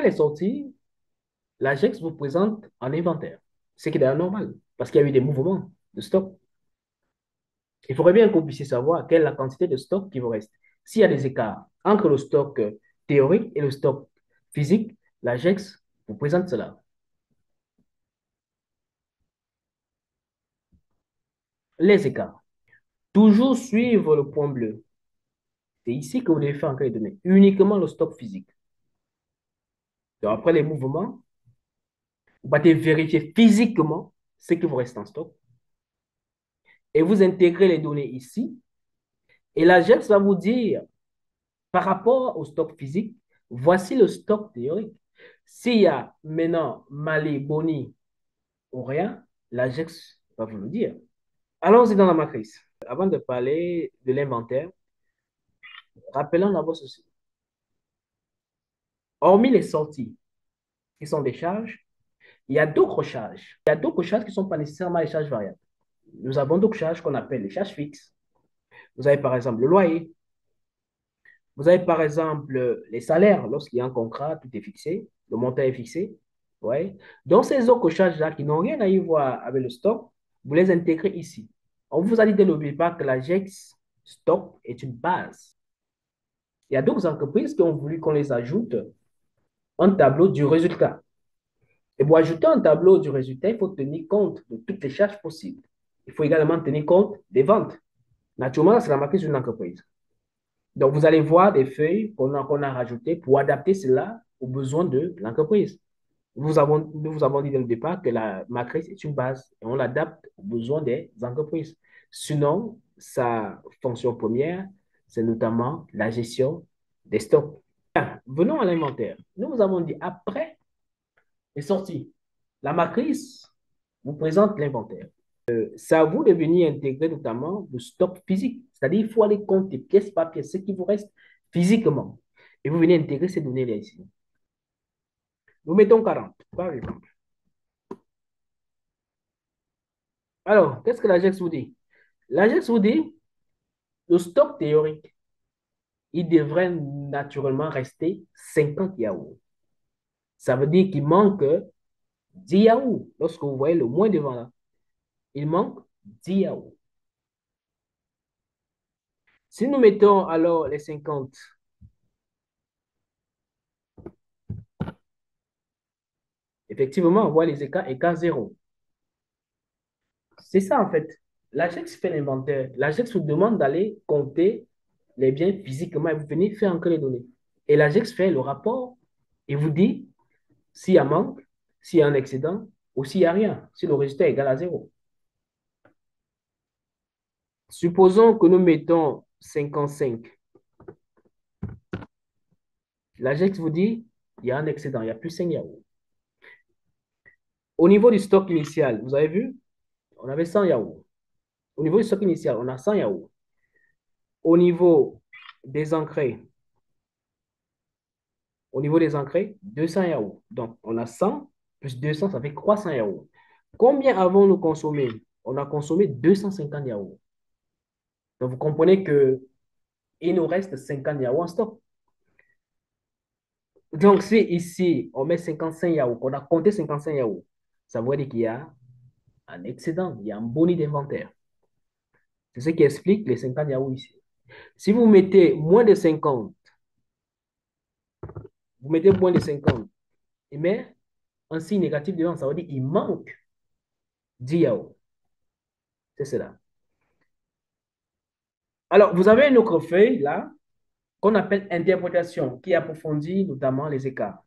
les sorties, l'AGEX vous présente en inventaire, ce qui est d'ailleurs normal, parce qu'il y a eu des mouvements de stock. Il faudrait bien que vous puissiez savoir quelle est la quantité de stock qui vous reste. S'il y a des écarts entre le stock théorique et le stock physique, l'AGEX vous présente cela. Les écarts. Toujours suivre le point bleu. C'est ici que vous devez faire entrer les données. Uniquement le stock physique. Donc, après les mouvements, vous allez vérifier physiquement ce qui vous reste en stock et vous intégrez les données ici. Et l'AGEX va vous dire, par rapport au stock physique, voici le stock théorique. S'il y a maintenant Mali, Boni ou rien, l'AGEX va vous le dire. Allons-y dans la matrice. Avant de parler de l'inventaire, rappelons d'abord ceci. Hormis les sorties, qui sont des charges, il y a d'autres charges. Il y a d'autres charges qui ne sont pas nécessairement les charges variables. Nous avons d'autres charges qu'on appelle les charges fixes. Vous avez par exemple le loyer. Vous avez par exemple les salaires. Lorsqu'il y a un contrat, tout est fixé. Le montant est fixé. Ouais. Donc, ces autres charges-là qui n'ont rien à y voir avec le stock, vous les intégrez ici. On vous a dit dès le départ que la GEX stock est une base. Il y a d'autres entreprises qui ont voulu qu'on les ajoute un tableau du résultat. Et pour ajouter un tableau du résultat, il faut tenir compte de toutes les charges possibles. Il faut également tenir compte des ventes. Naturellement, c'est la matrice d'une entreprise. Donc, vous allez voir des feuilles qu'on a rajoutées pour adapter cela aux besoins de l'entreprise. Nous vous avons dit dès le départ que la matrice est une base et on l'adapte aux besoins des entreprises. Sinon, sa fonction première, c'est notamment la gestion des stocks. Venons à l'inventaire. Nous vous avons dit après les sorties, la matrice vous présente l'inventaire. C'est à vous de venir intégrer notamment le stock physique. C'est-à-dire, il faut aller compter pièce par pièce ce qui vous reste physiquement. Et vous venez intégrer ces données-là ici. Nous mettons 40, par exemple. Alors, qu'est-ce que l'AGEX vous dit? L'AGEX vous dit, le stock théorique, il devrait naturellement rester 50 yaourts. Ça veut dire qu'il manque 10 yaourts. Lorsque vous voyez le moins devant là, il manque 10 yaourts. Si nous mettons alors les 50, effectivement, on voit les écarts zéro. C'est ça, en fait. L'AGEX fait l'inventaire. L'AGEX vous demande d'aller compter les biens physiquement et vous venez faire entrer les données. Et l'AGEX fait le rapport et vous dit s'il y a manque, s'il y a un excédent ou s'il n'y a rien, si le résultat est égal à zéro. Supposons que nous mettons 55. L'AGEX vous dit il y a un excédent, il y a plus 5 yaourts. Au niveau du stock initial, vous avez vu, on avait 100 yaourts. Au niveau du stock initial, on a 100 yaourts. Au niveau des engrais, 200 yaourts. Donc, on a 100 plus 200, ça fait 300 yaourts. Combien avons-nous consommé? On a consommé 250 yaourts. Donc, vous comprenez que il nous reste 50 yaourts en stock. Donc, si ici, on met 55 yaourts, on a compté 55 yaourts, ça veut dire qu'il y a un excédent, il y a un boni d'inventaire. C'est ce qui explique les 50 yaourts ici. Si vous mettez moins de 50, vous mettez moins de 50, et mais un signe négatif devant, ça veut dire qu'il manque 10 yaourts. C'est cela. Alors, vous avez une autre feuille là qu'on appelle interprétation qui approfondit notamment les écarts.